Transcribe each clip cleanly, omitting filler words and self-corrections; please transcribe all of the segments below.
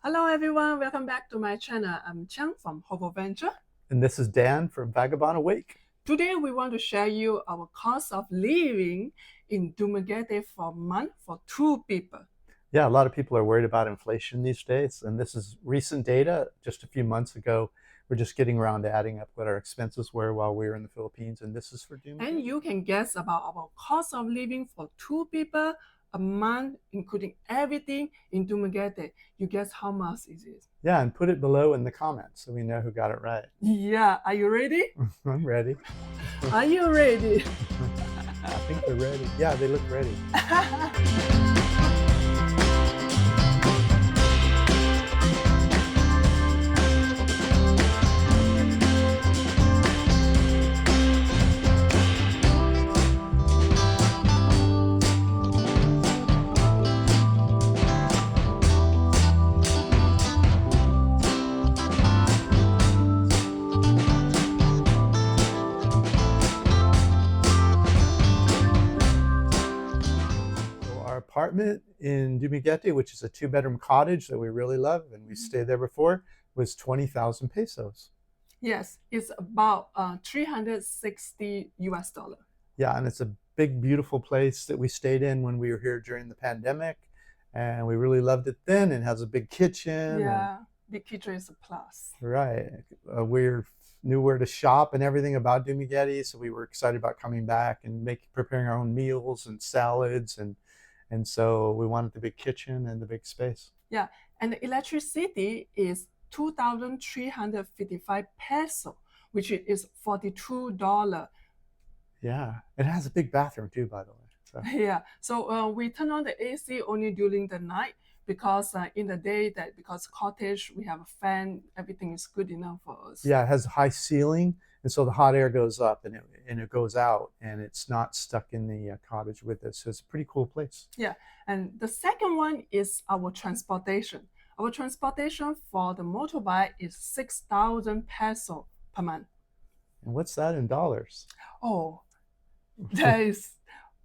Hello everyone, welcome back to my channel. I'm Chang from 𝐕𝐂𝐻𝐻. And this is Dan from Vagabond Awake. Today we want to share you our cost of living in Dumaguete for a month for 2 people. Yeah, a lot of people are worried about inflation these days, and this is recent data. Just a few months ago, we're just getting around to adding up what our expenses were while we were in the Philippines, and this is for Dumaguete. And you can guess about our cost of living for 2 people a month, including everything in Dumaguete. You guess how much it is? Yeah, and put it below in the comments so we know who got it right. Yeah, are you ready? I'm ready. Are you ready? I think they're ready. Yeah, they look ready. Apartment in Dumaguete, which is a 2-bedroom cottage that we really love and we stayed there before, was 20,000 pesos. Yes, it's about $360 US. Yeah, and it's a big, beautiful place that we stayed in when we were here during the pandemic, and we really loved it then. And has a big kitchen. Yeah, big kitchen is a plus. Right. We knew where to shop and everything about Dumaguete, so we were excited about coming back and preparing our own meals and salads, and so we wanted the big kitchen and the big space. Yeah, and the electricity is 2,355 peso, which is $42. Yeah, it has a big bathroom too, by the way. So. Yeah, so we turn on the AC only during the night because in the day, because cottage, we have a fan, everything is good enough for us. Yeah, it has a high ceiling, and so the hot air goes up and it goes out, and it's not stuck in the cottage with us. So it's a pretty cool place. Yeah, and the second one is our transportation. Our transportation for the motorbike is 6,000 peso per month. And what's that in dollars? Oh, that is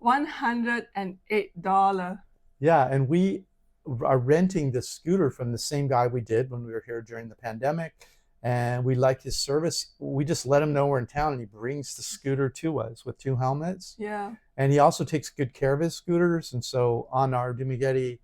$108. Yeah, and we are renting the scooter from the same guy we did when we were here during the pandemic, and we like his service. We just let him know we're in town, and he brings the scooter to us with 2 helmets. Yeah. And he also takes good care of his scooters, and so on our Dumaguete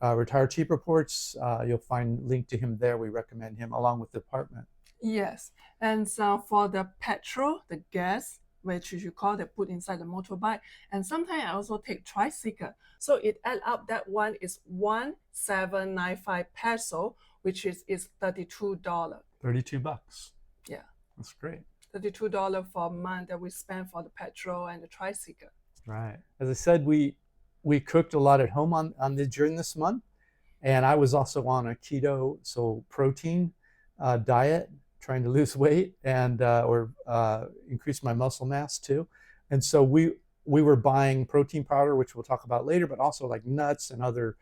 Retire Cheap reports, you'll find link to him there. We recommend him along with the apartment. Yes, and so for the petrol, the gas, which you call they put inside the motorbike, and sometimes I also take tricycle. So it add up, that one is 1,795 peso, which is $32. 32 bucks. Yeah. That's great. $32 for a month that we spend for the petrol and the tricycle. Right. As I said, we cooked a lot at home during this month, and I was also on a keto, so protein diet, trying to lose weight and or increase my muscle mass too. And so we were buying protein powder, which we'll talk about later, but also like nuts and other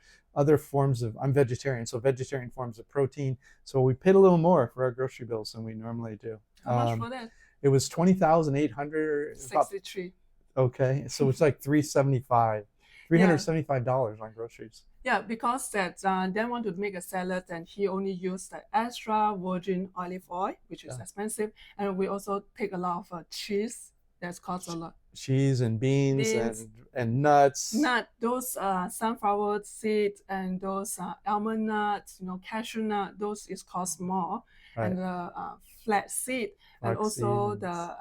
forms of, I'm vegetarian, so vegetarian forms of protein. So we paid a little more for our grocery bills than we normally do. How much for that? It was 20,863. Okay, so it's like $375 on groceries. Yeah, because that Dan want to make a salad, and he only used the extra virgin olive oil, which is expensive, and we also take a lot of cheese. That's cost a lot. Cheese and beans. And nuts. Those sunflower seeds and those almond nuts, cashew nut, those is cost more. Right. And the flax seed, and also the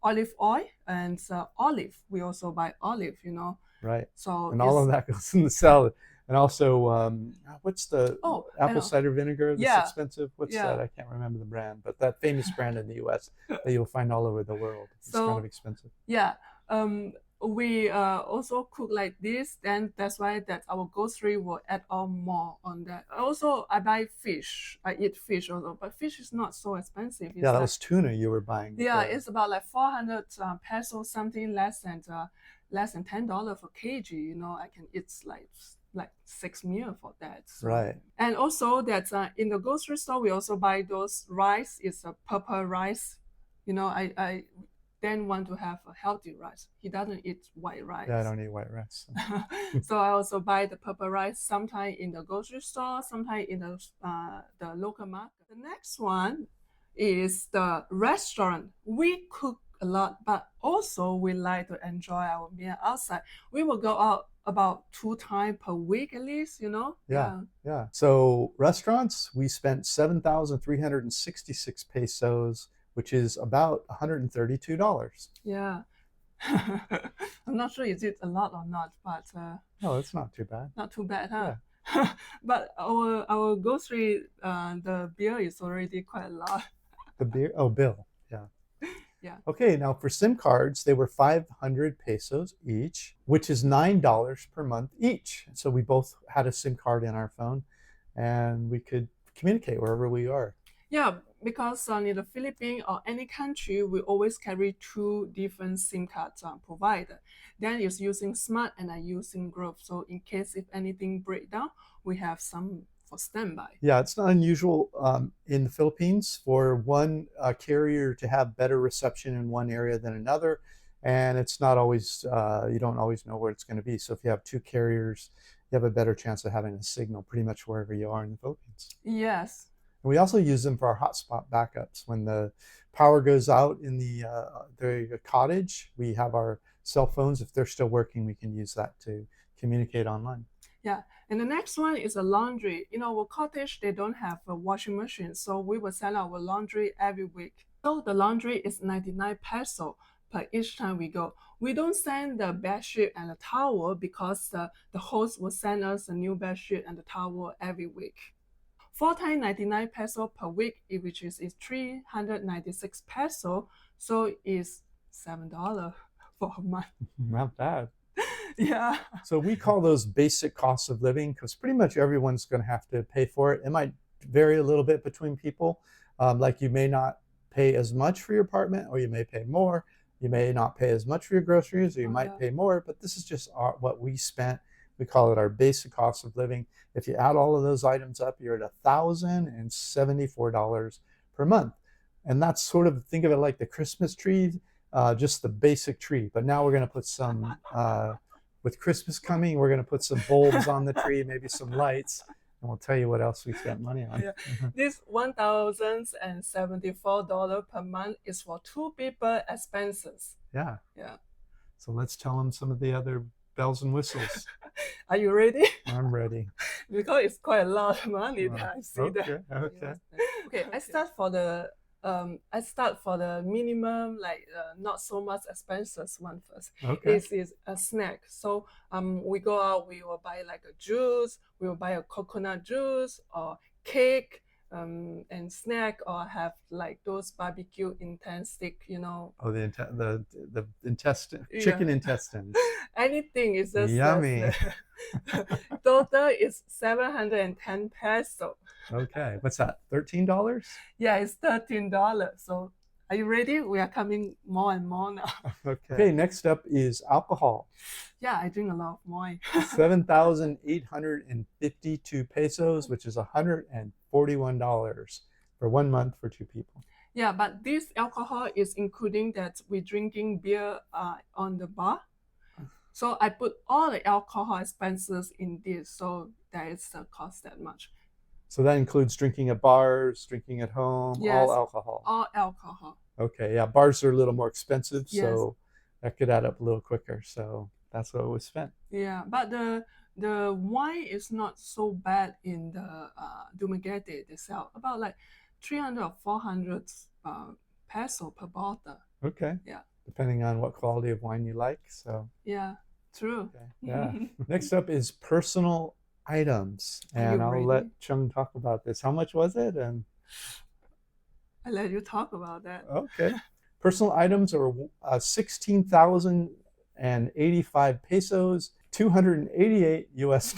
olive oil and olive. We also buy olive, Right. So and all of that goes in the salad. And also, what's the apple cider vinegar that's expensive? What's that? I can't remember the brand, but that famous brand in the U.S. that you'll find all over the world. It's kind of expensive. Yeah. We also cook like this, and that's why that our grocery will add on more on that. Also, I buy fish. I eat fish also, but fish is not so expensive. It's that was tuna you were buying. Yeah, it's about like 400 pesos, something less than $10 for kg. I can eat like 6 meals for that. So. Right. And also that in the grocery store, we also buy those rice. It's a purple rice. then want to have a healthy rice. He doesn't eat white rice. Yeah, I don't eat white rice. So I also buy the purple rice sometimes in the grocery store, sometimes in the local market. The next one is the restaurant. We cook a lot, but also we like to enjoy our meal outside. We will go out about 2 times per week at least, you know? Yeah. So restaurants, we spent 7,366 pesos, which is about $132. Yeah. I'm not sure is it a lot or not, but no, it's not too bad. Not too bad, huh? Yeah. But our grocery, the bill is already quite a lot. The beer? Oh, bill. Yeah. Yeah. Okay, now for SIM cards, they were 500 pesos each, which is $9 per month each. So we both had a SIM card in our phone, and we could communicate wherever we are. Yeah, because in the Philippines or any country, we always carry 2 different SIM cards provided. Then it's using Smart and I'm using Growth. So in case if anything break down, we have some for standby. Yeah, it's not unusual in the Philippines for one carrier to have better reception in one area than another. And it's not always, you don't always know where it's going to be. So if you have 2 carriers, you have a better chance of having a signal pretty much wherever you are in the Philippines. Yes. And we also use them for our hotspot backups. When the power goes out in the cottage, we have our cell phones. If they're still working, we can use that to communicate online. Yeah, and the next one is a laundry. In our cottage, they don't have a washing machine, so we will send our laundry every week. So the laundry is 99 peso per each time we go. We don't send the bed sheet and the towel because the host will send us a new bed sheet and the towel every week. 4 times 99 peso per week, which is 396 peso, so it's $7 for a month. Not bad. Yeah. So we call those basic costs of living because pretty much everyone's going to have to pay for it. It might vary a little bit between people. Like you may not pay as much for your apartment, or you may pay more. You may not pay as much for your groceries, or you might pay more, but this is just what we spent. We call it our basic cost of living. If you add all of those items up, you're at $1,074 per month. And that's sort of, think of it like the Christmas tree, just the basic tree. But now we're going to put some, with Christmas coming, we're going to put some bulbs on the tree, maybe some lights, and we'll tell you what else we spent money on. Yeah. This $1,074 per month is for 2 people expenses. Yeah. Yeah. So let's tell them some of the other bells and whistles. Are you ready? I'm ready. Because it's quite a lot of money that I see that. Okay. Okay, I start for the minimum, like not so much expenses one first. Okay. This is a snack. So we go out, we will buy like a juice, we will buy a coconut juice or cake, and snack, or have like those barbecue intestine stick, you know. Oh, the intestine, chicken intestines. Anything is just yummy. Total is 710 peso. Okay, what's that? $13? Yeah, it's $13. So are you ready? We are coming more and more now. Okay, next up is alcohol. Yeah, I drink a lot of wine. 7,852 pesos, which is $141 for 1 month for 2 people. Yeah, but this alcohol is including that we're drinking beer on the bar. So I put all the alcohol expenses in this, so that is the cost that much. So that includes drinking at bars, drinking at home, yes, all alcohol. All alcohol. Okay, yeah, bars are a little more expensive, yes, so that could add up a little quicker. So that's what was spent. Yeah, but the wine is not so bad in the Dumaguete. They sell about like 300 or 400 peso per bottle. Okay. Yeah. Depending on what quality of wine you like. So. Yeah, true. Okay. Yeah. Next up is personal items, and I'll let Chung talk about this. How much was it? And I let you talk about that. Okay. Personal items are 16,085 pesos, $288 US.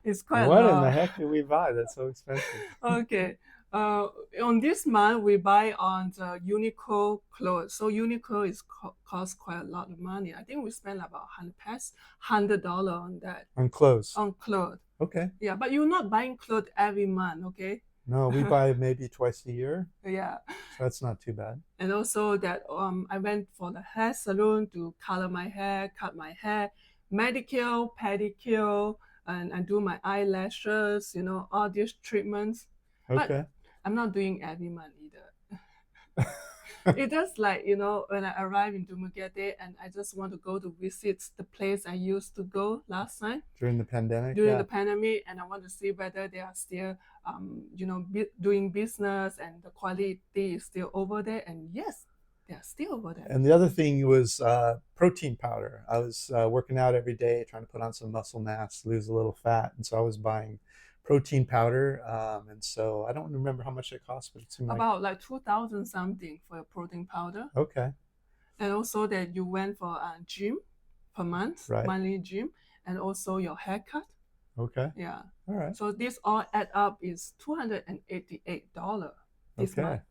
It's quite what a lot. in the heck did we buy? That's so expensive. Okay. On this month, we buy on the 𝐕𝐂𝐍𝐿 clothes. So 𝐕𝐂𝐍𝐿 is cost quite a lot of money. I think we spend about $100 on that. On clothes? On clothes. Okay. Yeah, but you're not buying clothes every month, okay? No, we buy maybe twice a year. Yeah. So that's not too bad. And also that I went for the hair salon to color my hair, cut my hair, manicure, pedicure, and do my eyelashes, you know, all these treatments. Okay. But I'm not doing every month either. It's just like, you know, when I arrive in Dumaguete and I just want to go to visit the place I used to go last time. During the pandemic? During the pandemic, and I want to see whether they are still, you know, doing business and the quality is still over there. And yes, they are still over there. And the other thing was protein powder. I was working out every day, trying to put on some muscle mass, lose a little fat. And so I was buying protein powder, and so I don't remember how much it cost, but it seemed about like 2,000 something for a protein powder. Okay. And also that you went for a gym per month, right. monthly gym, and also your haircut. Okay. Yeah. All right. So this all add up is $288 this month.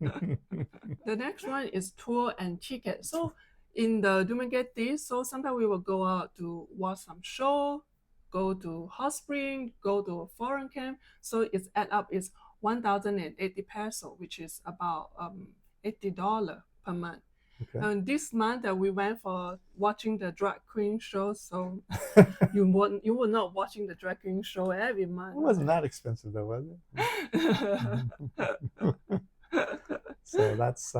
The next one is tour and ticket. So in the Dumaguete, so sometimes we will go out to watch some show, go to hot spring, go to a foreign camp. So it's add up is 1,080 peso, which is about $80 per month. Okay. And this month that we went for watching the drag queen show, so you were not watching the drag queen show every month. It wasn't that expensive though, was it? So that's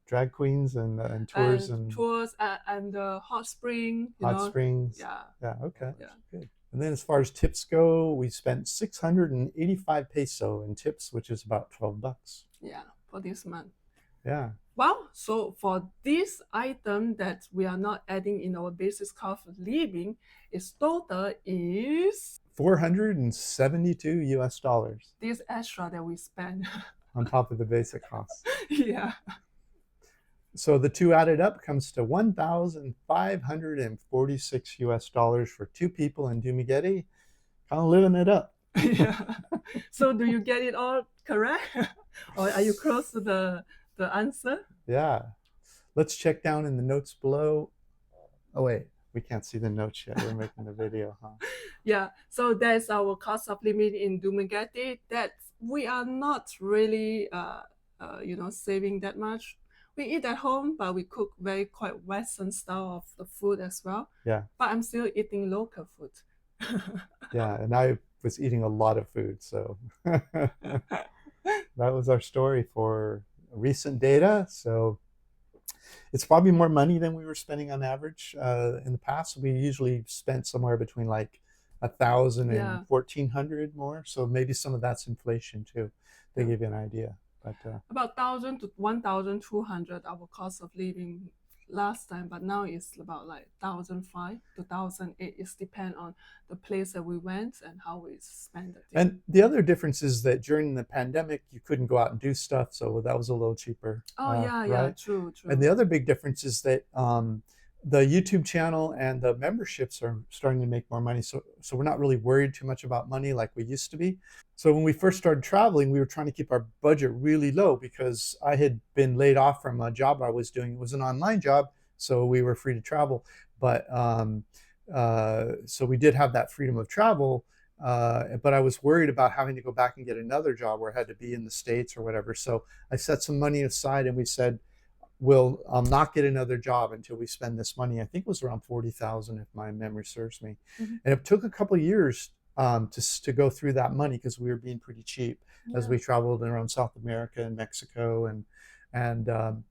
drag queens and tours and tours and hot spring. Hot springs. Yeah. Yeah. Okay. Yeah. Good. And then as far as tips go, we spent 685 peso in tips, which is about $12. Yeah, for this month. Yeah. Well, so for this item that we are not adding in our basic cost of living, its total is $472. This extra that we spend on top of the basic cost. Yeah. So the two added up comes to $1,546 for two people in Dumaguete. Kind of living it up. Yeah. So do you get it all correct? Or are you close to the answer? Yeah. Let's check down in the notes below. Oh wait, we can't see the notes yet. We're making the video, huh? Yeah. So that's our cost of living in Dumaguete. That we are not really you know, saving that much. We eat at home, but we cook very quite Western style of the food as well. Yeah. But I'm still eating local food. Yeah, and I was eating a lot of food, so that was our story for recent data. So it's probably more money than we were spending on average in the past. We usually spent somewhere between like 1,000 and 1,400 more. So maybe some of that's inflation too. They give you an idea. But about 1,000 to 1,200 our cost of living last time, but now it's about like 1,500 to 1,008. It depends on the place that we went and how we spend it. And the other difference is that during the pandemic, you couldn't go out and do stuff, so that was a little cheaper. Oh yeah, right? Yeah, true. And the other big difference is that the YouTube channel and the memberships are starting to make more money. So we're not really worried too much about money like we used to be. So when we first started traveling, we were trying to keep our budget really low because I had been laid off from a job I was doing. It was an online job, so we were free to travel. But so we did have that freedom of travel, but I was worried about having to go back and get another job where I had to be in the States or whatever. So I set some money aside and we said, we'll not get another job until we spend this money. I think it was around 40,000 if my memory serves me. And it took a couple of years to go through that money because we were being pretty cheap as we traveled around South America and Mexico. And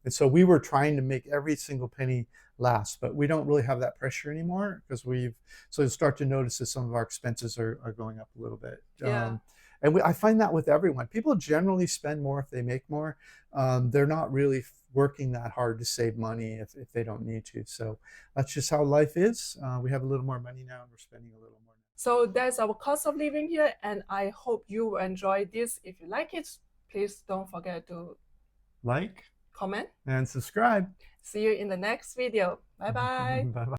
so we were trying to make every single penny last, but we don't really have that pressure anymore because so you start to notice that some of our expenses are going up a little bit. And I find that with everyone. People generally spend more if they make more. They're not really working that hard to save money if they don't need to. So that's just how life is. We have a little more money now and we're spending a little more. So that's our cost of living here. And I hope you enjoy this. If you like it, please don't forget to like, comment, and subscribe. See you in the next video. Bye-bye. Bye-bye.